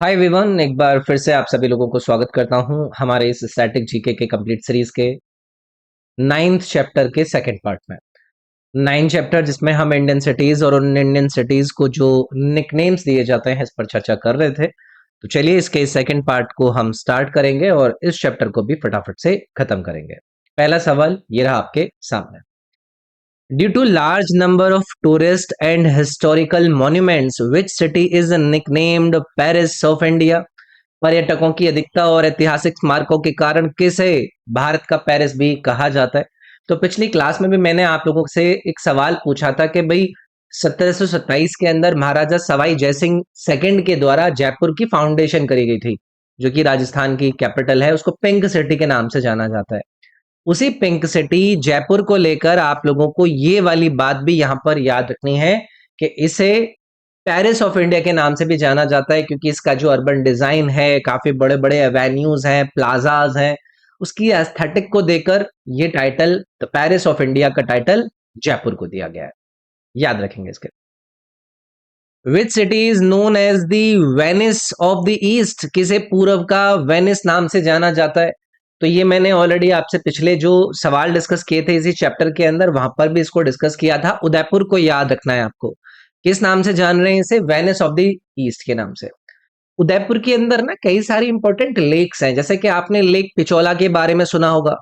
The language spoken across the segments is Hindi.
हाय विवन, एक बार फिर से आप सभी लोगों को स्वागत करता हूं हमारे इस स्टैटिक जीके के कंप्लीट सीरीज के नाइन्थ चैप्टर के सेकंड पार्ट में। नाइन्थ चैप्टर जिसमें हम इंडियन सिटीज और उन इंडियन सिटीज को जो निकनेम्स दिए जाते हैं इस पर चर्चा कर रहे थे। तो चलिए इसके सेकंड पार्ट को हम स्टार्ट करेंगे और इस चैप्टर को भी फटाफट से खत्म करेंगे। पहला सवाल ये रहा आपके सामने। Due to large number of tourist and historical monuments, which city is nicknamed Paris of India? पर्यटकों की अधिकता और ऐतिहासिक स्मारकों के कारण किसे भारत का पेरिस भी कहा जाता है? तो पिछली क्लास में भी मैंने आप लोगों से एक सवाल पूछा था कि भाई 1727 के अंदर महाराजा सवाई जयसिंह सेकंड के द्वारा जयपुर की फाउंडेशन करी गई थी, जो कि राजस्थान की कैपिटल है। उसको पिंक सिटी के नाम से जाना जाता है। उसी पिंक सिटी जयपुर को लेकर आप लोगों को ये वाली बात भी यहाँ पर याद रखनी है कि इसे पेरिस ऑफ इंडिया के नाम से भी जाना जाता है, क्योंकि इसका जो अर्बन डिजाइन है, काफी बड़े बड़े एवेन्यूज हैं, प्लाजाज हैं, उसकी एस्थेटिक को देकर ये title the Paris of India का टाइटल जयपुर को दिया गया है। याद रखेंगे इसके। Which city is known as the Venice of the East? किसे पूर्व का वेनिस नाम से जाना जाता है? तो ये मैंने ऑलरेडी आपसे पिछले जो सवाल डिस्कस किए थे इसी चैप्टर के अंदर, वहां पर भी इसको डिस्कस किया था। उदयपुर को याद रखना है आपको। किस नाम से जान रहे हैं इसे? वेनिस ऑफ द ईस्ट के नाम से। उदयपुर के अंदर ना कई सारी इंपॉर्टेंट लेक्स हैं, जैसे कि आपने लेक पिचौला के बारे में सुना होगा।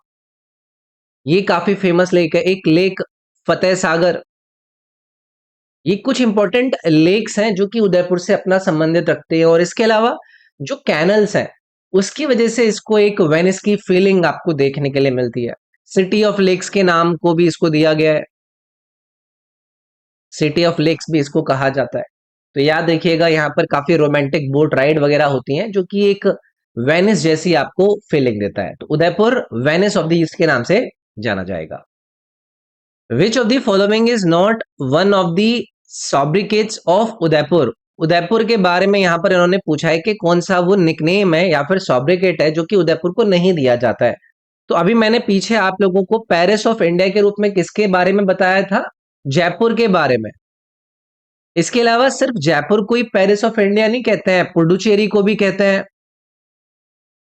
ये काफी फेमस लेक है। एक लेक फतेह सागर। ये कुछ इंपॉर्टेंट लेक्स हैं जो कि उदयपुर से अपना संबंधित रखते हैं। और इसके अलावा जो कैनल्स हैं, उसकी वजह से इसको एक वेनिस की फीलिंग आपको देखने के लिए मिलती है। सिटी ऑफ लेक्स के नाम को भी इसको दिया गया है। सिटी ऑफ लेक्स भी इसको कहा जाता है। तो याद रखिएगा, यहाँ पर काफी रोमांटिक बोट राइड वगैरह होती हैं, जो कि एक वेनिस जैसी आपको फीलिंग देता है। तो Udaipur Venice of the East के नाम से जाना जाएगा। Which of the following is not one of the sobriquets of Udaipur? Udaipur के बारे में यहाँ पर इन्होंने पूछा है कि कौन सा वो निकनेम है या फिर सॉब्रिकेट है जो कि उदयपुर को नहीं दिया जाता है। तो अभी मैंने पीछे आप लोगों को पेरिस ऑफ इंडिया के रूप में किसके बारे में बताया था? जयपुर के बारे में। इसके अलावा सिर्फ जयपुर को ही पेरिस ऑफ इंडिया नहीं कहते हैं, पुडुचेरी को भी कहते हैं।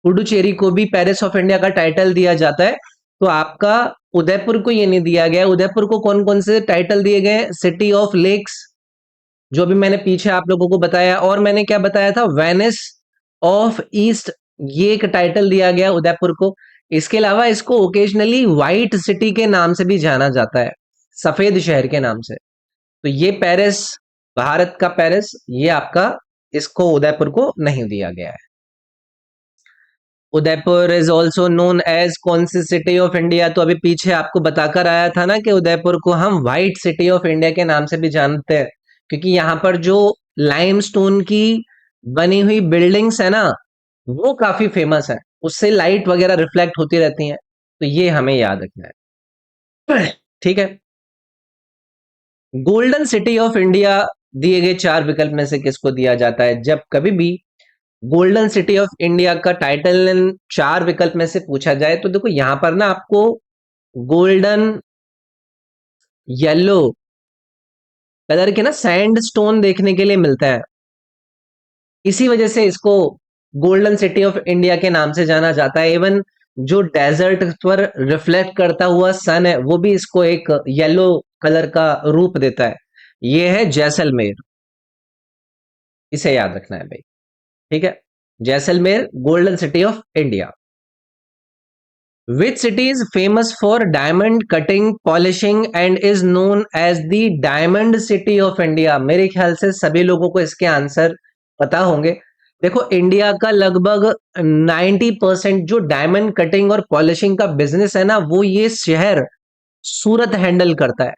पुडुचेरी को भी पेरिस ऑफ इंडिया का टाइटल दिया जाता है। तो आपका उदयपुर को ये नहीं दिया गया। उदयपुर को कौन कौन से टाइटल दिए गए? सिटी ऑफ लेक्स, जो भी मैंने पीछे आप लोगों को बताया। और मैंने क्या बताया था? वेनिस ऑफ ईस्ट, ये एक टाइटल दिया गया उदयपुर को। इसके अलावा इसको ओकेजनली व्हाइट सिटी के नाम से भी जाना जाता है, सफेद शहर के नाम से। तो ये पेरिस, भारत का पेरिस, ये आपका, इसको उदयपुर को नहीं दिया गया है। Udaipur is also known as कौन सी सिटी ऑफ इंडिया? तो अभी पीछे आपको बताकर आया था ना कि उदयपुर को हम व्हाइट सिटी ऑफ इंडिया के नाम से भी जानते हैं, क्योंकि यहाँ पर जो लाइमस्टोन की बनी हुई बिल्डिंग्स है ना, वो काफी फेमस है। उससे लाइट वगैरह रिफ्लेक्ट होती रहती हैं। तो ये हमें याद रखना है। ठीक है। गोल्डन सिटी ऑफ इंडिया दिए गए चार विकल्प में से किसको दिया जाता है? जब कभी भी गोल्डन सिटी ऑफ इंडिया का टाइटल इन चार विकल्प में से पूछा जाए, तो देखो यहां पर ना आपको गोल्डन येलो कलर के ना सैंडस्टोन देखने के लिए मिलता है। इसी वजह से इसको गोल्डन सिटी ऑफ इंडिया के नाम से जाना जाता है। इवन जो डेजर्ट पर रिफ्लेक्ट करता हुआ सन है, वो भी इसको एक येलो कलर का रूप देता है। ये है जैसलमेर। इसे याद रखना है भाई। ठीक है। Jaisalmer golden city of India. Which city is famous for diamond cutting, polishing and is known as the Diamond City of India? मेरे ख्याल से सभी लोगों को इसके आंसर पता होंगे। देखो, इंडिया का लगभग 90% जो डायमंड कटिंग और पॉलिशिंग का बिजनेस है ना, वो ये शहर सूरत हैंडल करता है।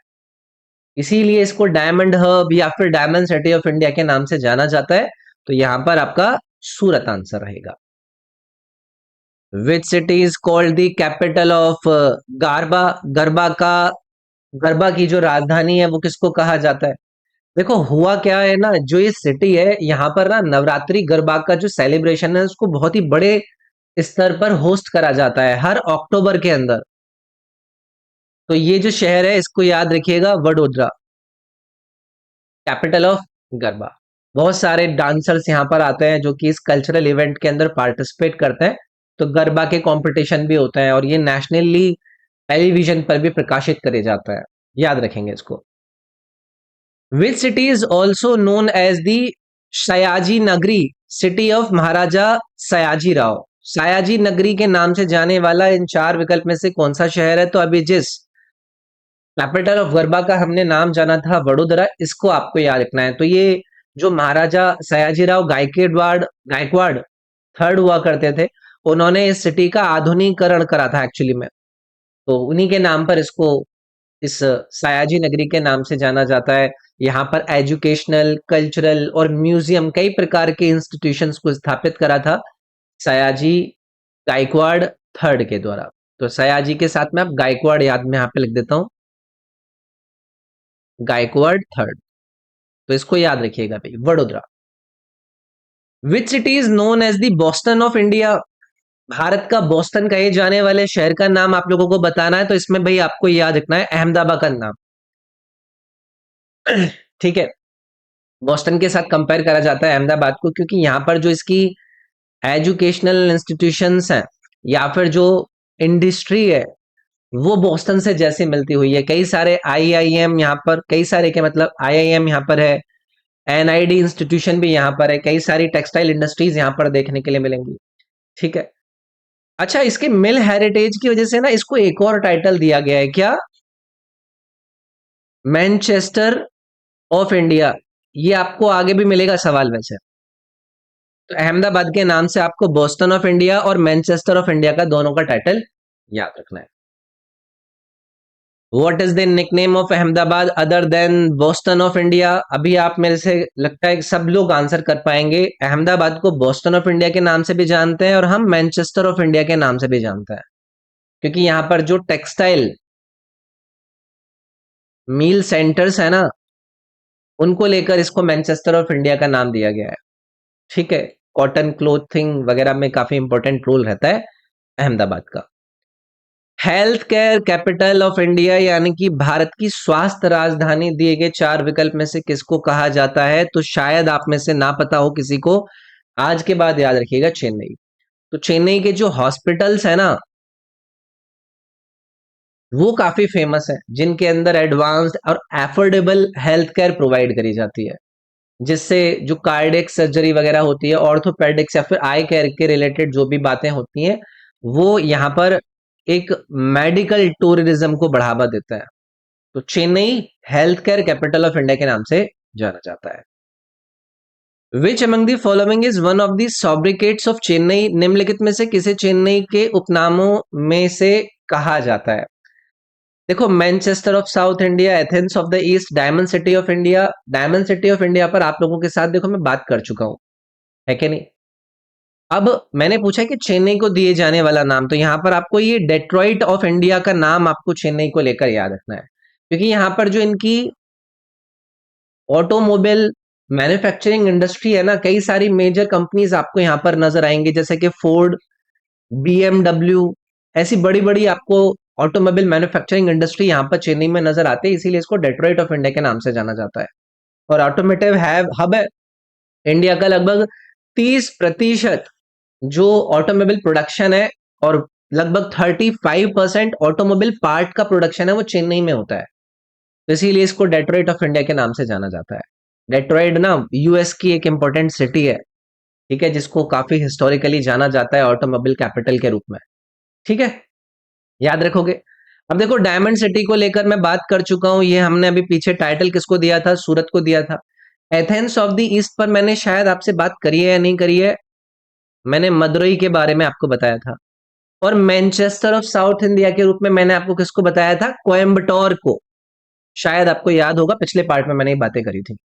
इसीलिए इसको डायमंड हब या फिर डायमंड सिटी ऑफ इंडिया के नाम से जाना जाता है। तो यहां पर आपका सूरत आंसर रहेगा। विच city is called the capital of गारबा? गरबा की जो राजधानी है वो किसको कहा जाता है? देखो हुआ क्या है ना, जो ये सिटी है यहाँ पर ना नवरात्रि गरबा का जो सेलिब्रेशन है उसको बहुत ही बड़े स्तर पर होस्ट करा जाता है हर अक्टूबर के अंदर। तो ये जो शहर है इसको याद रखिएगा, वडोदरा, कैपिटल ऑफ गरबा। बहुत सारे डांसर्स यहाँ पर आते हैं जो कि इस कल्चरल इवेंट के अंदर पार्टिसिपेट करते हैं। तो गरबा के कंपटीशन भी होते हैं और ये नेशनली टेलीविजन पर भी प्रकाशित करे जाता है, याद रखेंगे इसको। Which city is also known as the Sayaji Nagari, city of Maharaja Sayaji Rao. Sayaji Nagari के नाम से जाने वाला इन चार विकल्प में से कौन सा शहर है? तो अभी जिस कैपिटल ऑफ गरबा का हमने नाम जाना था वडोदरा, इसको आपको याद रखना है। तो ये जो महाराजा सयाजीराव गायकवाड़ गायकवाड़ थर्ड हुआ करते थे, उन्होंने इस सिटी का आधुनिकीकरण करा था एक्चुअली में। तो उन्हीं के नाम पर इसको इस सयाजी नगरी के नाम से जाना जाता है। यहाँ पर एजुकेशनल, कल्चरल और म्यूजियम कई प्रकार के इंस्टीट्यूशंस को स्थापित करा था सयाजी गायकवाड़ थर्ड के द्वारा। तो सयाजी के साथ में आप गायकवाड़ याद में यहाँ पे लिख देता हूँ, गायकवाड़ थर्ड। तो इसको याद रखिएगा भाई, Vadodara. Which city is known as the Boston of India? Bharat का बोस्टन कहे जाने वाले शहर का नाम आप लोगों को बताना है। तो इसमें भाई आपको याद रखना है अहमदाबाद का नाम। ठीक है, बोस्टन के साथ कंपेयर करा जाता है अहमदाबाद को, क्योंकि यहाँ पर जो इसकी एजुकेशनल इंस्टीट्यूशंस हैं या फिर जो इंडस्ट्री है वो बोस्टन से जैसे मिलती हुई है। कई सारे आईआईएम यहाँ पर, कई सारे के मतलब आईआईएम यहाँ पर है, एनआईडी इंस्टीट्यूशन भी यहाँ पर है, कई सारी टेक्सटाइल इंडस्ट्रीज यहाँ पर देखने के लिए मिलेंगी। ठीक है, अच्छा, इसके मिल हेरिटेज की वजह से ना इसको एक और टाइटल दिया गया है, क्या? Manchester of India. ये आपको आगे भी मिलेगा सवाल वैसे। तो अहमदाबाद के नाम से आपको बोस्टन ऑफ इंडिया और मैनचेस्टर ऑफ इंडिया का दोनों का टाइटल याद रखना है। What is the nickname of Ahmedabad other than Boston of India? अभी आप मेरे से लगता है कि सब लोग आंसर कर पाएंगे। अहमदाबाद को बोस्टन ऑफ इंडिया के नाम से भी जानते हैं और हम मैनचेस्टर ऑफ इंडिया के नाम से भी जानते हैं, क्योंकि यहाँ पर जो टेक्सटाइल मील सेंटर्स है ना, उनको लेकर इसको मैनचेस्टर ऑफ इंडिया का नाम दिया गया है। ठीक है, कॉटन क्लोथिंग वगैरह में काफी इंपॉर्टेंट रोल रहता है अहमदाबाद का। Health care capital of India यानी कि भारत की स्वास्थ्य राजधानी दिए गए चार विकल्प में से किसको कहा जाता है? तो शायद आप में से ना पता हो किसी को, आज के बाद याद रखिएगा, चेन्नई। तो चेन्नई के जो हॉस्पिटल्स है ना वो काफी फेमस है, जिनके अंदर एडवांस्ड और एफोर्डेबल हेल्थ केयर प्रोवाइड करी जाती है, जिससे जो कार्डियक सर्जरी वगैरह होती है, ऑर्थोपेडिक्स या फिर आई केयर के रिलेटेड जो भी बातें होती हैं, वो यहाँ पर एक मेडिकल टूरिज्म को बढ़ावा देता है। तो Chennai health care capital of India के नाम से जाना जाता है। Which among the following is one of the sobriquets of Chennai? निम्नलिखित में से किसे चेन्नई के उपनामों में से कहा जाता है? देखो, Manchester of south India, Athens of the east, diamond city of India. Diamond city of India पर आप लोगों के साथ देखो मैं बात कर चुका हूं, है कि नहीं? अब मैंने पूछा कि चेन्नई को दिए जाने वाला नाम, तो यहां पर आपको ये डेट्रॉइट ऑफ इंडिया का नाम आपको चेन्नई को लेकर याद रखना है, क्योंकि यहां पर जो इनकी ऑटोमोबाइल मैन्युफैक्चरिंग इंडस्ट्री है ना, कई सारी मेजर कंपनीज आपको यहां पर नजर आएंगी, जैसे कि फोर्ड, बीएमडब्ल्यू, ऐसी बड़ी बड़ी आपको ऑटोमोबाइल मैन्युफैक्चरिंग इंडस्ट्री यहाँ पर चेन्नई में नजर आती है, इसीलिए इसको डेट्रॉइट ऑफ इंडिया के नाम से जाना जाता है। और ऑटोमोटिव हब है इंडिया का। लगभग 30% जो ऑटोमोबाइल प्रोडक्शन है और लगभग 35% ऑटोमोबाइल पार्ट का प्रोडक्शन है वो चेन्नई में होता है। तो इसीलिए इसको डेट्रॉइट ऑफ इंडिया के नाम से जाना जाता है। डेट्रॉइट ना यूएस की एक इंपॉर्टेंट सिटी है, ठीक है, जिसको काफी हिस्टोरिकली जाना जाता है ऑटोमोबाइल कैपिटल के रूप में। ठीक है, याद रखोगे। अब देखो, डायमंड सिटी को लेकर मैं बात कर चुका हूं, ये हमने अभी पीछे टाइटल किसको दिया था? सूरत को दिया था। एथेंस ऑफ द ईस्ट पर मैंने शायद आपसे बात करी है या नहीं करी है, मैंने मदुरई के बारे में आपको बताया था। और मैनचेस्टर ऑफ साउथ इंडिया के रूप में मैंने आपको किसको बताया था? कोयम्बटोर को। शायद आपको याद होगा, पिछले पार्ट में मैंने ये बातें करी थी।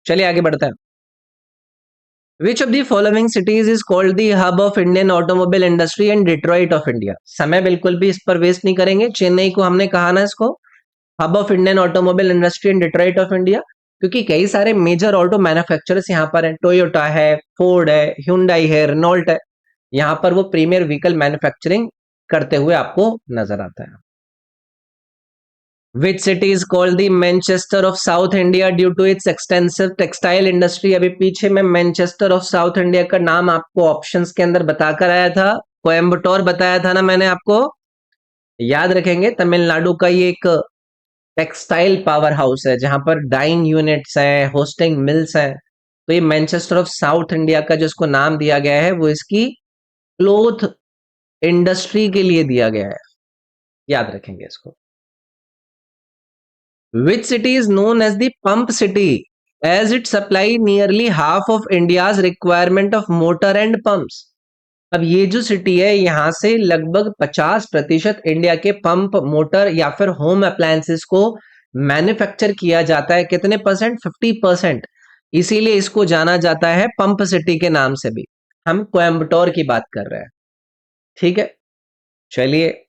चलिए आगे बढ़ता है। Which of the following cities is called the hub of Indian automobile industry and Detroit of India? समय बिल्कुल भी इस पर वेस्ट नहीं करेंगे। चेन्नई को हमने कहा ना इसको hub of Indian automobile industry and Detroit of India, क्योंकि कई सारे मेजर ऑटो मैन्युफैक्चरर्स यहाँ पर हैं। टोयोटा है, फोर्ड है, ह्युंडई है, रेनॉल्ट है। यहाँ पर वो प्रीमियर व्हीकल मैन्युफैक्चरिंग करते हुए आपको नजर आता है। Which city is called the Manchester of south India due to its extensive textile industry? अभी पीछे मैं मैनचेस्टर ऑफ साउथ इंडिया का नाम आपको ऑप्शंस के अंदर बताकर आया था, कोयम्बटोर बताया था ना मैंने आपको, याद रखेंगे। तमिलनाडु का ये एक टेक्सटाइल पावर हाउस है जहां पर डाइंग यूनिट्स हैं, होस्टिंग मिल्स हैं। तो ये मैनचेस्टर ऑफ साउथ इंडिया का जो इसको नाम दिया गया है वो इसकी क्लोथ इंडस्ट्री के लिए दिया गया है, याद रखेंगे इसको। Which city is known as the pump city as it supply nearly half of India's requirement of motor and pumps? अब ये जो सिटी है यहां से लगभग 50% इंडिया के पंप, मोटर या फिर होम अप्लायंसेस को मैन्युफैक्चर किया जाता है। कितने परसेंट? 50%। इसीलिए इसको जाना जाता है पंप सिटी के नाम से भी। हम कोयम्बटोर की बात कर रहे हैं, ठीक है। चलिए,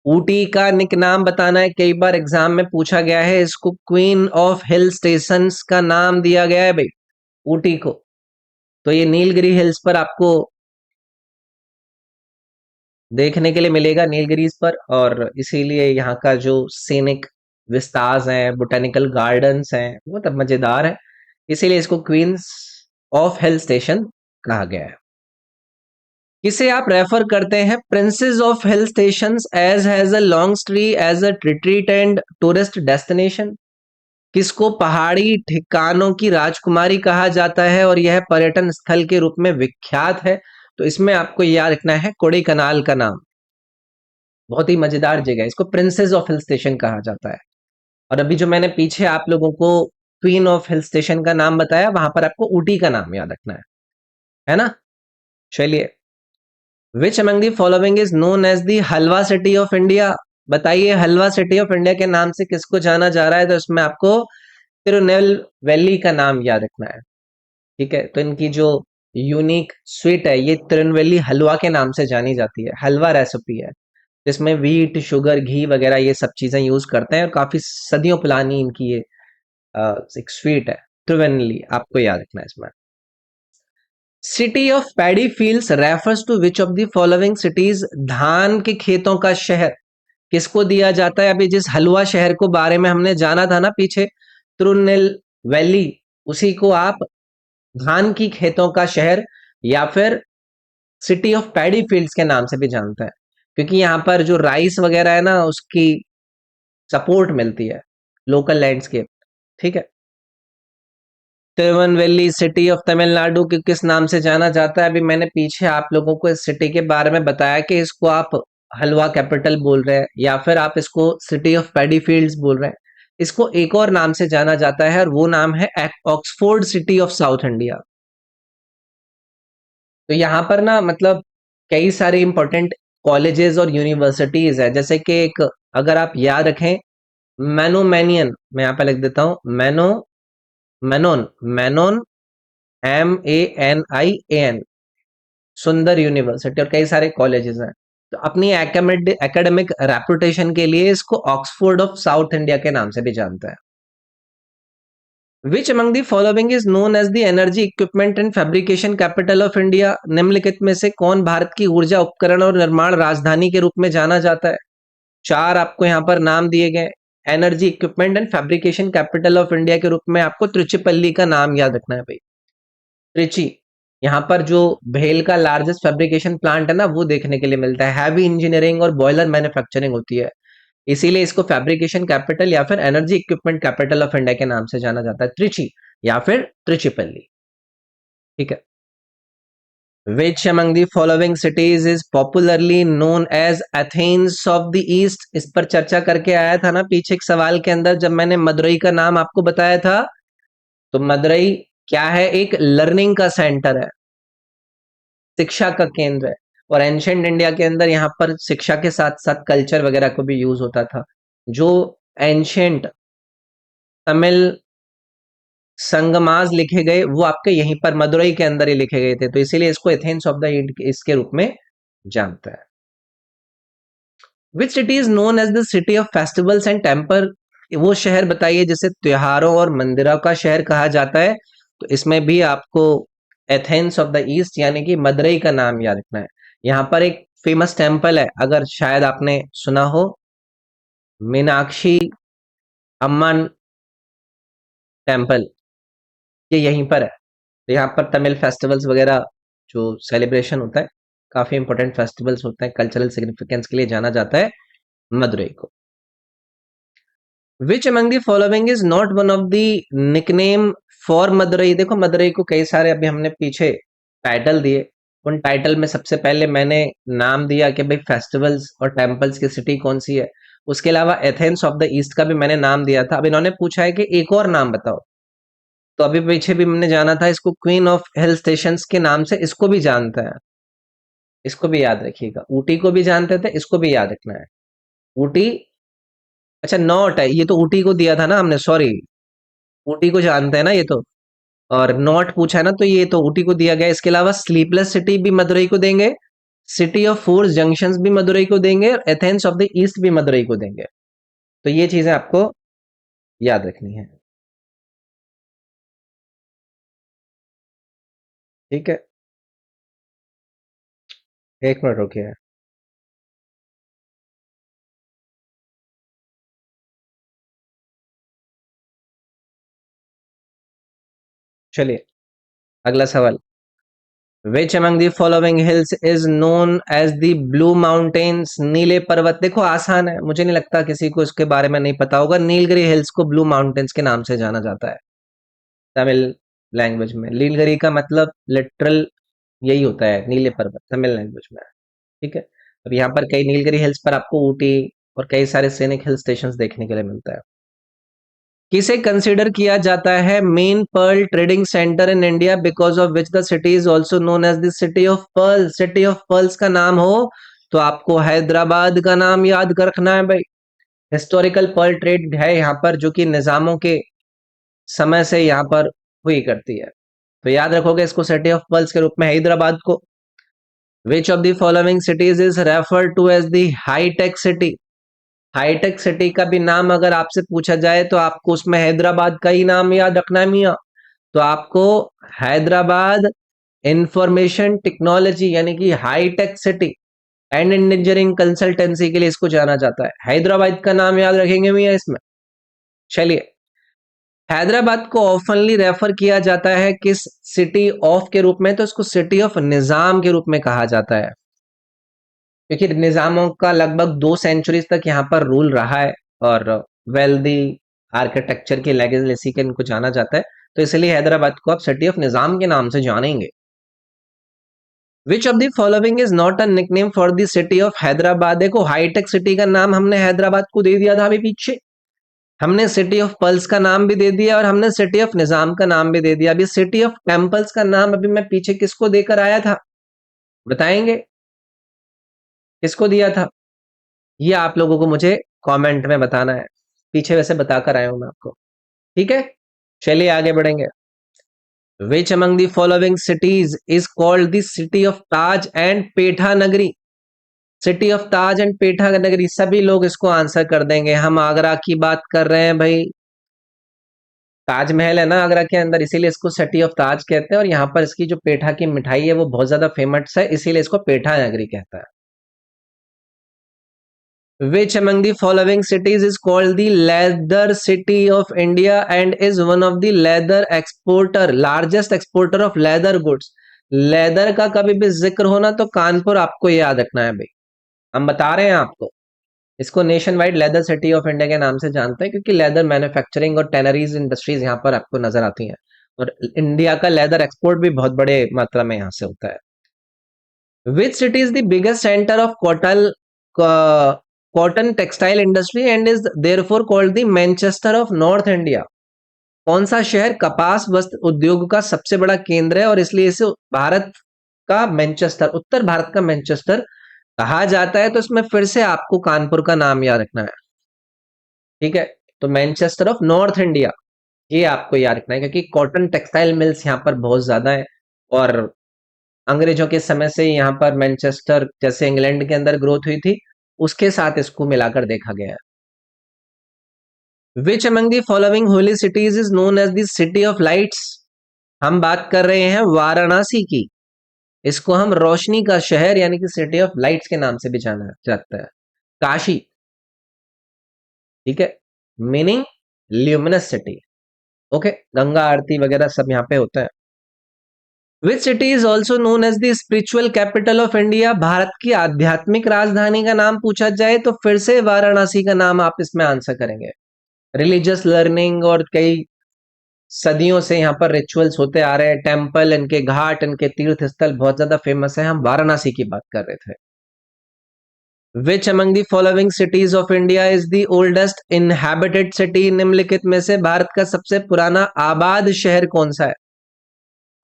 ऊटी का निक नाम बताना है, कई बार एग्जाम में पूछा गया है। इसको क्वीन ऑफ हिल स्टेशंस का नाम दिया गया है भाई, ऊटी को। तो ये नीलगिरी हिल्स पर आपको देखने के लिए मिलेगा, नीलगिरीज पर। और इसीलिए यहाँ का जो सीनिक विस्तार्स हैं, बोटेनिकल गार्डन्स हैं, वो तब मजेदार है। इसीलिए इसको क्वींस ऑफ हिल स्टेशन कहा गया है। किसे आप रेफर करते हैं princess of hill stations as has a long history as a retreat and tourist destination? किसको पहाड़ी ठिकानों की राजकुमारी कहा जाता है और यह पर्यटन स्थल के रूप में विख्यात है? तो इसमें आपको याद रखना है कोडाईकनाल का नाम, बहुत ही मजेदार जगह है, इसको प्रिंसेस ऑफ हिल स्टेशन कहा जाता है। और अभी जो मैंने पीछे आप लोगों को क्वीन ऑफ हिल स्टेशन का नाम बताया, वहां पर आपको ऊटी का नाम याद रखना है ना। चलिए, which among the following is known as the halwa city of India? बताइए, हलवा सिटी ऑफ इंडिया के नाम से किसको जाना जा रहा है? तो इसमें आपको तिरुनेलवेली का नाम याद रखना है, ठीक है। तो इनकी जो यूनिक स्वीट है ये तिरुनेलवेली हलवा के नाम से जानी जाती है, हलवा रेसिपी है जिसमें व्हीट, शुगर, घी वगैरह ये सब चीजें यूज करते हैं और काफी सदियों पुरानी इनकी ये एक स्वीट है, त्रिवेणली, आपको याद रखना है इसमें। City of paddy fields refers to which of the following cities? धान के खेतों का शहर किसको दिया जाता है? अभी जिस हलवा शहर को बारे में हमने जाना था ना पीछे, तिरुनेलवेली, उसी को आप धान की खेतों का शहर या फिर सिटी ऑफ पैडी फील्ड्स के नाम से भी जानते हैं, क्योंकि यहाँ पर जो राइस वगैरह है ना उसकी सपोर्ट मिलती है, लोकल लैंडस्केप, ठीक है। तिरुनेलवेली सिटी ऑफ तमिलनाडु के किस नाम से जाना जाता है? अभी मैंने पीछे आप लोगों को इस सिटी के बारे में बताया कि इसको आप हलवा कैपिटल बोल रहे हैं या फिर आप इसको सिटी ऑफ पैडी फील्ड्स बोल रहे हैं। इसको एक और नाम से जाना जाता है और वो नाम है Oxford city of south India. तो यहाँ पर ना मतलब कई सारे इंपॉर्टेंट कॉलेजेस और यूनिवर्सिटीज है, जैसे कि एक, अगर आप याद रखें, मैनोमैनियन, मैं यहाँ पे लिख देता हूँ, मैनोन मैनोन MANIAN, सुंदर यूनिवर्सिटी, और कई सारे कॉलेजेस हैं। तो अपनी एकेडमिक रेपुटेशन के लिए इसको ऑक्सफोर्ड ऑफ साउथ इंडिया के नाम से भी जानते हैं। Which among the following is known as the energy equipment and fabrication capital of India? निम्नलिखित में से कौन भारत की ऊर्जा उपकरण और निर्माण राजधानी के रूप में जाना जाता है? चार आपको यहाँ पर नाम दिए गए। Energy equipment and fabrication capital of India के रूप में आपको त्रिचिपल्ली का नाम याद रखना है भाई, त्रिची। यहाँ पर जो भेल का लार्जेस्ट फैब्रिकेशन प्लांट है ना वो देखने के लिए मिलता है, हैवी इंजीनियरिंग और बॉयलर मैन्युफैक्चरिंग होती है, इसीलिए इसको फैब्रिकेशन कैपिटल या फिर energy equipment capital of India के नाम से जाना जाता है, त्रिची या फिर त्रिचिपल्ली, ठीक है। Which among the following cities is popularly known as Athens of the East? इस पर चर्चा करके आया था ना पीछे एक सवाल के अंदर, जब मैंने मदुरई का नाम आपको बताया था। तो मदुरई क्या है? एक लर्निंग का सेंटर है, शिक्षा का केंद्र है। और एंशियंट इंडिया के अंदर यहाँ पर शिक्षा के साथ साथ कल्चर वगैरह को भी यूज होता था। जो एंशियंट तमिल संगमाज लिखे गए वो आपके यहीं पर मदुरई के अंदर ही लिखे गए थे, तो इसीलिए इसको एथेंस ऑफ द इसके रूप में जानता है। Which city is known as the city of festivals and temple? वो शहर बताइए जिसे त्योहारों और मंदिरों का शहर कहा जाता है। तो इसमें भी आपको एथेंस ऑफ द ईस्ट यानी कि मदुरई का नाम याद रखना है। यहाँ पर एक फेमस टेम्पल है, अगर शायद आपने सुना हो, मीनाक्षी अम्मन टेम्पल, ये यहीं पर है। तो यहाँ पर तमिल फेस्टिवल्स वगैरह जो सेलिब्रेशन होता है, काफी इंपॉर्टेंट फेस्टिवल्स होते हैं, कल्चरल सिग्निफिकेंस के लिए जाना जाता है मदुरई को। विच among the following is not one of the nickname for Madurai. देखो मदुरई को कई सारे अभी हमने पीछे टाइटल दिए, उन टाइटल में सबसे पहले मैंने नाम दिया कि भाई फेस्टिवल्स और टेम्पल्स की सिटी कौन सी है। उसके अलावा एथेंस ऑफ द ईस्ट का भी मैंने नाम दिया था। अब इन्होंने पूछा है कि एक और नाम बताओ, तो अभी पीछे भी हमने जाना था इसको क्वीन ऑफ हिल स्टेशंस के नाम से, इसको भी जानता है, इसको भी याद रखिएगा। ऊटी को भी जानते थे, इसको भी याद रखना है। ऊटी, अच्छा नॉट है, ये तो ऊटी को दिया था ना हमने, सॉरी। ऊटी को जानते हैं ना ये तो, और नॉट पूछा है ना, तो ये तो ऊटी को दिया गया। इसके अलावा स्लीपलेस सिटी भी मदुरई को देंगे, सिटी ऑफ फोर जंक्शंस भी मदुरई को देंगे, और एथेंस ऑफ द ईस्ट भी मदुरई को देंगे। तो ये चीजें आपको याद रखनी है, ठीक है। एक मिनट रुकिए। चलिए अगला सवाल। Which among the following hills is known as the blue mountains. नीले पर्वत, देखो आसान है, मुझे नहीं लगता किसी को इसके बारे में नहीं पता होगा। नीलगिरी हिल्स को ब्लू माउंटेन्स के नाम से जाना जाता है तमिल लैंग्वेज में। नीलगिरी का मतलब लिटरल यही होता है, नीले पर्वत, तमिल लैंग्वेज में, ठीक है। अब यहाँ पर कई नीलगिरी हिल्स पर आपको ऊटी और कई सारे सैनिक हिल स्टेशंस देखने के लिए मिलता है। किसे कंसिडर किया जाता है main pearl trading centre in India, because of which the city is also known as the city of pearl. City of pearls का नाम हो तो आपको हैदराबाद का नाम याद रखना है भाई। हिस्टोरिकल पर्ल ट्रेड है यहाँ पर, जो कि निजामों के समय से यहाँ पर हुई करती है। तो याद रखोगे इसको सिटी ऑफ पर्ल्स के रूप में हैदराबाद को। Which of the following cities is refer to as the high tech city. High tech city का भी नाम अगर आपसे पूछा जाए तो आपको उसमें हैदराबाद का ही नाम याद रखना है मियाँ। तो आपको हैदराबाद इंफॉर्मेशन टेक्नोलॉजी यानी कि high tech city and engineering consultancy के लिए इसको जाना जाता है। हैदराबाद का नाम याद रखेंगे मियाँ इसमें। चलिए, हैदराबाद को ऑफनली रेफर किया जाता है किस सिटी ऑफ के रूप में, तो इसको सिटी ऑफ निजाम के रूप में कहा जाता है, क्योंकि निजामों का लगभग 2 सेंचुरीज तक यहाँ पर रूल रहा है, और वेल्दी आर्किटेक्चर की लेगेसी के इनको जाना जाता है। तो इसलिए हैदराबाद को आप सिटी ऑफ निजाम के नाम से जानेंगे। विच of the following is not a nickname for the city of Hyderabad. देखो हाईटेक सिटी का नाम हमने हैदराबाद को दे दिया था अभी पीछे, हमने सिटी ऑफ पर्ल्स का नाम भी दे दिया, और हमने सिटी ऑफ निजाम का नाम भी दे दिया। अभी सिटी ऑफ टेम्पल्स का नाम अभी मैं पीछे किसको देकर आया था, बताएंगे किसको दिया था? ये आप लोगों को मुझे कमेंट में बताना है। पीछे वैसे बताकर आया हूं मैं आपको, ठीक है। चलिए आगे बढ़ेंगे। Which among the following cities is called the city of Taj and Petha Nagri. City of Taj and Petha Nagri, सभी लोग इसको आंसर कर देंगे। हम आगरा की बात कर रहे हैं भाई, ताजमहल है ना आगरा के अंदर, इसीलिए इसको सिटी ऑफ ताज कहते हैं। और यहाँ पर इसकी जो पेठा की मिठाई है वो बहुत ज्यादा फेमस है, इसीलिए इसको पेठा नगरी कहता है। Which among the following cities is called the leather city of India and is one of the leather exporter, largest exporter of leather goods? Leather का कभी भी जिक्र होना तो कानपुर आपको याद रखना है भाई, हम बता रहे हैं आपको। इसको nation wide leather city of India के नाम से जानते हैं, क्योंकि लेदर मैन्युफैक्चरिंग और टेनरीज इंडस्ट्रीज यहाँ पर आपको नजर आती हैं, और इंडिया का लेदर एक्सपोर्ट भी बहुत बड़े मात्रा में यहाँ से होता है। Which city is the biggest center of cotton textile industry and is therefore called the Manchester of North India? कौन सा शहर कपास वस्त्र उद्योग का सबसे बड़ा केंद्र है, और इसलिए इसे भारत का मैनचेस्टर, उत्तर भारत का मैनचेस्टर कहा जाता है? तो इसमें फिर से आपको कानपुर का नाम याद रखना है, ठीक है। तो मैनचेस्टर ऑफ नॉर्थ इंडिया, ये आपको याद रखना है, क्योंकि कॉटन टेक्सटाइल मिल्स यहाँ पर बहुत ज्यादा है, और अंग्रेजों के समय से यहाँ पर मैनचेस्टर जैसे इंग्लैंड के अंदर ग्रोथ हुई थी, उसके साथ इसको मिलाकर देखा गया है। Which among the following holy cities is known as the city of lights. हम बात कर रहे हैं वाराणसी की, इसको हम रोशनी का शहर यानी कि सिटी ऑफ लाइट्स के नाम से भी जाना जाता है। काशी, ठीक है, meaning luminous city. Okay, Ganga aarti वगैरह सब यहाँ पे होता है। Which city is also known as the spiritual capital of India? Bharat की आध्यात्मिक राजधानी का नाम पूछा जाए तो फिर से वाराणसी का नाम आप इसमें आंसर करेंगे। रिलीजियस लर्निंग और कई सदियों से यहाँ पर रिचुअल्स होते आ रहे हैं, टेम्पल, इनके घाट, इनके तीर्थ स्थल बहुत ज्यादा फेमस है। हम वाराणसी की बात कर रहे थे। विच among the following cities of India is the oldest inhabited city? निम्नलिखित में से भारत का सबसे पुराना आबाद शहर कौन सा है?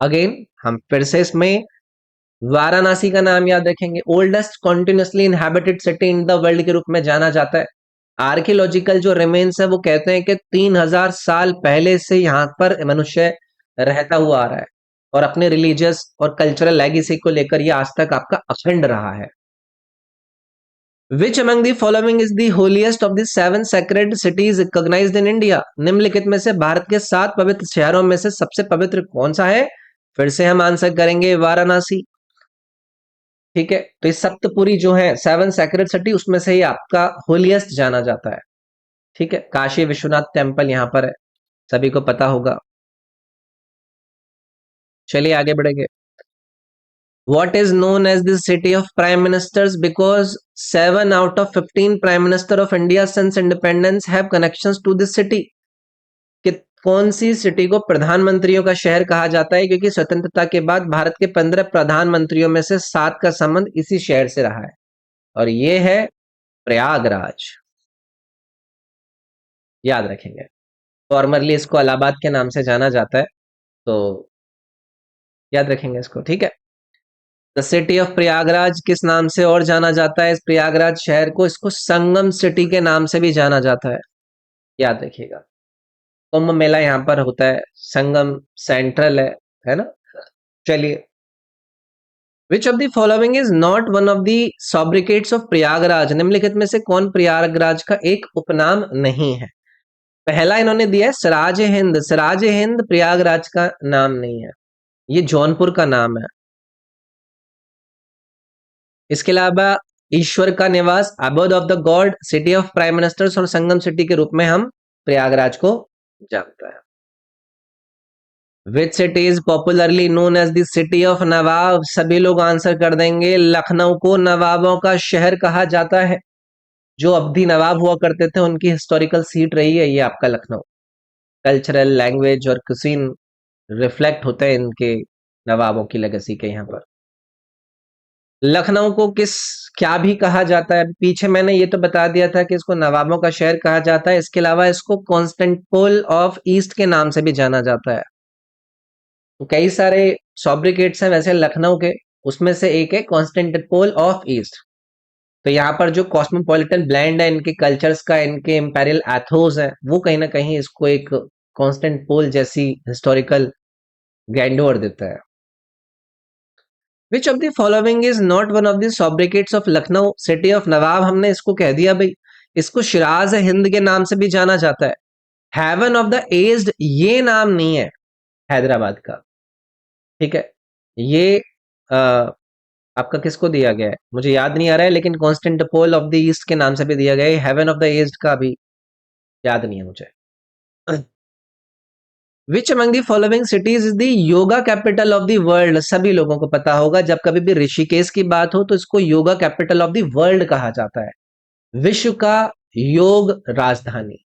अगेन हम फिर से इसमें वाराणसी का नाम याद रखेंगे। Oldest continuously inhabited city in the world के रूप में जाना जाता है। आर्कियोलॉजिकल जो रिमेन्स है वो कहते हैं कि 3000 साल पहले से यहाँ पर मनुष्य रहता हुआ आ रहा है और अपने रिलीजियस और कल्चरल लेगेसी को लेकर ये आज तक आपका अखंड रहा है। Which among the following is the holiest of the 7 sacred cities recognised in India? निम्नलिखित में से भारत के 7 पवित्र शहरों में से सबसे पवित्र कौन सा है? फिर से हम आंसर करेंगे वाराणसी। ठीक है, तो इस सप्तपुरी जो है 7 सैक्रेड सिटी, उसमें से ही आपका होलीएस्ट जाना जाता है। ठीक है, काशी विश्वनाथ टेम्पल यहां पर है, सभी को पता होगा। चलिए आगे बढ़ेंगे। What is known as the city of prime ministers? Because 7 out of 15 prime minister of India since independence have connections to this city. कि कौन सी सिटी को प्रधानमंत्रियों का शहर कहा जाता है? क्योंकि स्वतंत्रता के बाद भारत के 15 प्रधानमंत्रियों में से 7 का संबंध इसी शहर से रहा है, और ये है प्रयागराज। याद रखेंगे, फॉर्मरली इसको इलाहाबाद के नाम से जाना जाता है, तो याद रखेंगे इसको। ठीक है, द सिटी ऑफ प्रयागराज किस नाम से और जाना जाता है? इस प्रयागराज शहर को, इसको संगम सिटी के नाम से भी जाना जाता है, याद रखिएगा। कुंभ मेला यहाँ पर होता है, संगम सेंट्रल है ना। चलिए, which of the following is not one of the sobriquets of Prayagraj? निम्नलिखित में से कौन प्रयागराज का एक उपनाम नहीं है? पहला इन्होंने दिया है सिराज हिंद। सिराज हिंद प्रयागराज का नाम नहीं है, ये जौनपुर का नाम है। इसके अलावा ईश्वर का निवास, अबोध of the God, city of prime ministers और संगम सिटी के रूप में हम प्रयागराज को जानते हैं। Which city is popularly known as the city of nawab? सभी लोग आंसर कर देंगे। लखनऊ को नवाबों का शहर कहा जाता है। जो अवधी नवाब हुआ करते थे उनकी हिस्टोरिकल सीट रही है ये आपका लखनऊ। कल्चरल, लैंग्वेज और कुसीन रिफ्लेक्ट होते हैं इनके नवाबों की लेगेसी के। यहाँ पर लखनऊ को किस क्या भी कहा जाता है? पीछे मैंने ये तो बता दिया था कि इसको नवाबों का शहर कहा जाता है। इसके अलावा इसको कॉन्स्टेंटिनोपल ऑफ ईस्ट के नाम से भी जाना जाता है। तो कई सारे सॉब्रिकेट्स हैं वैसे लखनऊ के, उसमें से एक है कॉन्स्टेंटिनोपल ऑफ ईस्ट। तो यहाँ पर जो कॉस्मोपॉलिटन ब्लेंड है इनके कल्चर्स का, इनके इंपेरियल एथोस है, वो कहीं ना कहीं इसको एक कॉन्स्टेंटिनोपल जैसी हिस्टोरिकल ग्रैंडोर देता है। Which of the following is not one of the sobriquets of Lucknow? City of nawab हमने इसको कह दिया भाई। इसको शिराज हिंद के नाम से भी जाना जाता है। हेवन ऑफ द एज्ड ये नाम नहीं है हैदराबाद का। ठीक है, ये आपका किसको दिया गया है मुझे याद नहीं आ रहा है, लेकिन कॉन्स्टेंटिनोपल ऑफ द ईस्ट के नाम से भी दिया गया है। हेवन ऑफ द एज्ड का भी याद नहीं है मुझे। विच among the following cities is the yoga capital of the world? सभी लोगों को पता होगा, जब कभी भी ऋषिकेश की बात हो तो इसको yoga capital of the world कहा जाता है, विश्व का योग राजधानी।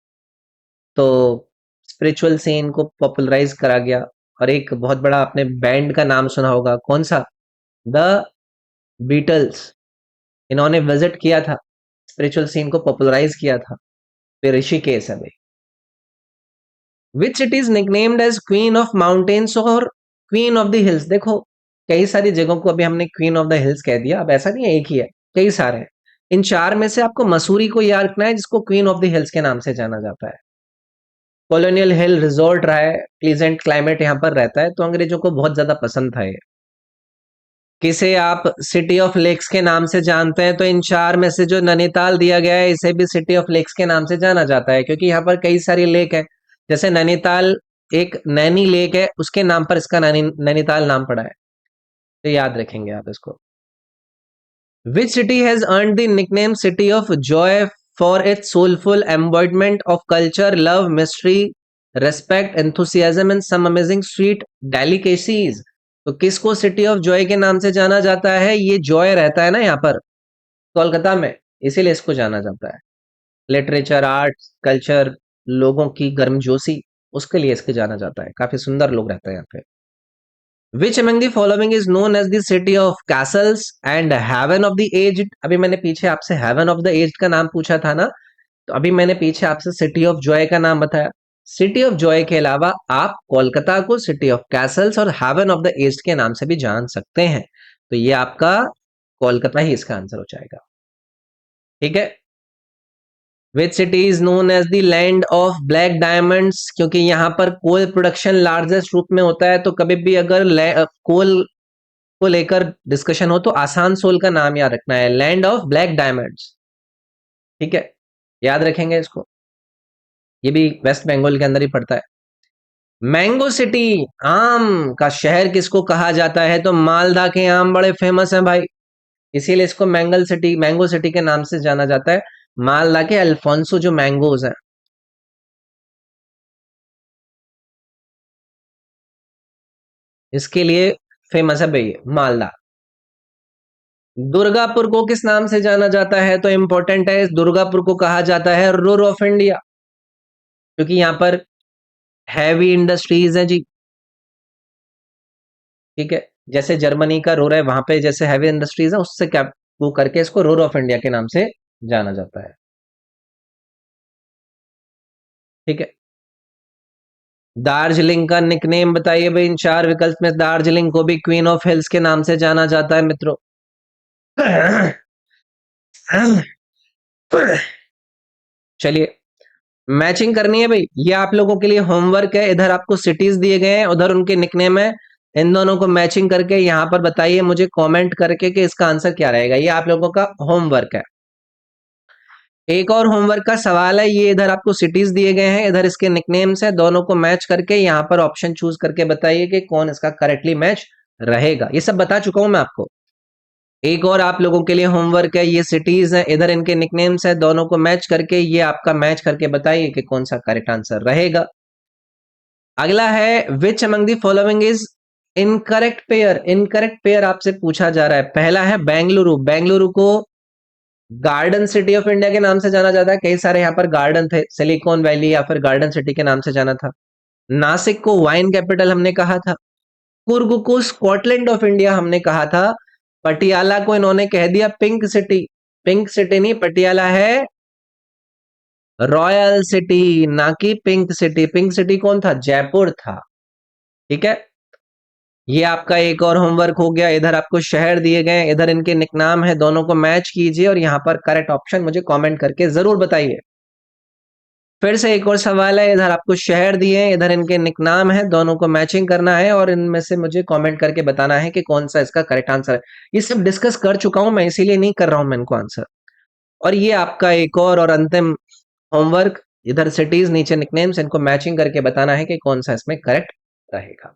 तो स्पिरिचुअल सीन को पॉपुलराइज करा गया, और एक बहुत बड़ा आपने बैंड का नाम सुना होगा, कौन सा? The Beatles. इन्होंने विजिट किया था, स्पिरिचुअल सीन को पॉपुलराइज किया था। फिर ऋषिकेश है भाई। Which city is nicknamed as queen of mountains और क्वीन ऑफ द हिल्स? देखो, कई सारी जगहों को अभी हमने क्वीन ऑफ द हिल्स कह दिया, अब ऐसा नहीं है एक ही है, कई सारे हैं। इन 4 में से आपको मसूरी को याद रखना है जिसको क्वीन ऑफ द हिल्स के नाम से जाना जाता है। कॉलोनियल हिल रिजॉर्ट रहा है, प्लीजेंट क्लाइमेट यहाँ पर रहता है, तो अंग्रेजों को बहुत ज्यादा पसंद था ये। किसे आप सिटी ऑफ लेक्स के नाम से जानते हैं? तो इन 4 में से जो नैनीताल दिया गया है इसे भी सिटी ऑफ लेक्स के नाम से जाना जाता है, क्योंकि यहाँ पर कई सारी लेक है। जैसे नैनीताल एक नैनी लेक है, उसके नाम पर इसका नैनीताल नाम पड़ा है, तो याद रखेंगे आप इसको। Which city has earn the nickname city of joy for its soulful embodiment of culture, love, mystery, respect, enthusiasm and some amazing sweet delicacies. तो किसको सिटी ऑफ जॉय के नाम से जाना जाता है? ये जॉय रहता है ना यहाँ पर कोलकाता में, इसीलिए इसको जाना जाता है। लिटरेचर, आर्ट्स, कल्चर, लोगों की गर्मजोशी, उसके लिए इसके जाना जाता है। काफी सुंदर लोग रहते हैं यहाँ पे। Which among the following is known as the city of castles and haven of the aged? अभी मैंने पीछे आपसे हेवन ऑफ द एज्ड का नाम पूछा था ना, तो अभी मैंने पीछे आपसे सिटी ऑफ जॉय का नाम बताया। सिटी ऑफ जॉय के अलावा आप कोलकाता को सिटी ऑफ कैसल्स और हेवन ऑफ द एज्ड के नाम से भी जान सकते हैं। तो ये आपका कोलकाता ही इसका आंसर हो जाएगा। ठीक है। Which city is known as the land of black diamonds? क्योंकि यहाँ पर कोल प्रोडक्शन लार्जेस्ट रूप में होता है, तो कभी भी अगर कोल को लेकर डिस्कशन हो तो आसानसोल का नाम याद रखना है, लैंड ऑफ ब्लैक डायमंड्स। ठीक है, याद रखेंगे इसको। ये भी वेस्ट बंगाल के अंदर ही पड़ता है। मैंगो सिटी, आम का शहर किसको कहा जाता है? तो मालदा के आम बड़े फेमस हैं भाई, इसीलिए इसको मैंगो सिटी के नाम से जाना जाता है। मालदा के अल्फोंसो जो मैंगोज हैं, इसके लिए फेमस है भाई मालदा। दुर्गापुर को किस नाम से जाना जाता है? तो इंपॉर्टेंट है, दुर्गापुर को कहा जाता है रुर ऑफ इंडिया, क्योंकि यहाँ पर हैवी इंडस्ट्रीज है जी। ठीक है, जैसे जर्मनी का रुर है, वहां पे जैसे हैवी इंडस्ट्रीज है, उससे क्या वो करके इसको रुर ऑफ इंडिया के नाम से जाना जाता है। ठीक है, दार्जिलिंग का निकनेम बताइए भाई। इन चार विकल्प में दार्जिलिंग को भी क्वीन ऑफ हिल्स के नाम से जाना जाता है मित्रों। चलिए, मैचिंग करनी है भाई, ये आप लोगों के लिए होमवर्क है। इधर आपको सिटीज दिए गए हैं, उधर उनके निकनेम है। इन दोनों को मैचिंग करके यहाँ पर बताइए मुझे कमेंट करके कि इसका आंसर क्या रहेगा। ये आप लोगों का होमवर्क है। एक और होमवर्क का सवाल है, ये इधर आपको सिटीज दिए गए हैं, इधर इसके निकनेम्स है, दोनों को मैच करके यहाँ पर ऑप्शन चूज करके बताइए कि कौन इसका करेक्टली मैच रहेगा। ये सब बता चुका हूं मैं आपको। एक और आप लोगों के लिए होमवर्क है, ये सिटीज हैं, इधर इनके निकनेम्स है, दोनों को मैच करके ये आपका मैच करके बताइए कि कौन सा करेक्ट आंसर रहेगा। अगला है, which among the following is incorrect pair? Incorrect pair आपसे पूछा जा रहा है। पहला है बेंगलुरु, बेंगलुरु को गार्डन सिटी ऑफ इंडिया के नाम से जाना जाता है, कई सारे यहाँ पर गार्डन थे, सिलिकॉन वैली या फिर गार्डन सिटी के नाम से जाना था। नासिक को वाइन कैपिटल हमने कहा था। कुर्ग को स्कॉटलैंड ऑफ इंडिया हमने कहा था। पटियाला को इन्होंने कह दिया पिंक सिटी। पिंक सिटी नहीं, पटियाला है रॉयल सिटी, ना कि पिंक सिटी। पिंक सिटी कौन था? जयपुर था। ठीक है, ये आपका एक और होमवर्क हो गया। इधर आपको शहर दिए गए, इधर इनके निकनाम है, दोनों को मैच कीजिए और यहाँ पर करेक्ट ऑप्शन मुझे कमेंट करके जरूर बताइए। फिर से एक और सवाल है, इधर आपको शहर दिए हैं, इधर इनके निकनाम है, दोनों को मैचिंग करना है और इनमें से मुझे कमेंट करके बताना है कि कौन सा इसका करेक्ट आंसर है। ये सब डिस्कस कर चुका हूं मैं, इसीलिए नहीं कर रहा हूं मैं इनको आंसर। और ये आपका एक और अंतिम होमवर्क, इधर सिटीज नीचे निकनेम्स, इनको मैचिंग करके बताना है कि कौन सा इसमें करेक्ट रहेगा।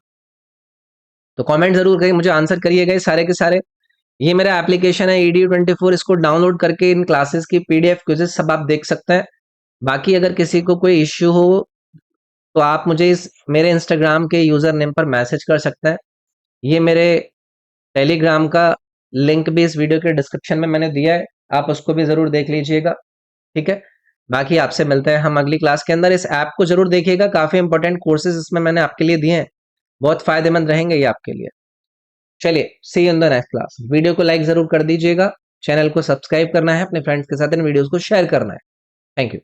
तो कमेंट जरूर करिए, मुझे आंसर करिएगा सारे के सारे। ये मेरा एप्लीकेशन है EDU24, इसको डाउनलोड करके इन क्लासेस की PDF क्विजेस सब आप देख सकते हैं। बाकी अगर किसी को कोई इश्यू हो तो आप मुझे इस मेरे इंस्टाग्राम के यूजर नेम पर मैसेज कर सकते हैं। ये मेरे टेलीग्राम का लिंक भी इस वीडियो के डिस्क्रिप्शन में मैंने दिया है, आप उसको भी जरूर देख लीजिएगा। ठीक है, बाकी आपसे मिलते हैं हम अगली क्लास के अंदर। इस ऐप को जरूर देखिएगा, काफी इंपॉर्टेंट कोर्सेज इसमें मैंने आपके लिए दिए हैं, बहुत फायदेमंद रहेंगे ये आपके लिए। चलिए, see you in the next class. Video को लाइक जरूर कर दीजिएगा, चैनल को सब्सक्राइब करना है, अपने फ्रेंड्स के साथ इन वीडियोस को शेयर करना है। Thank you.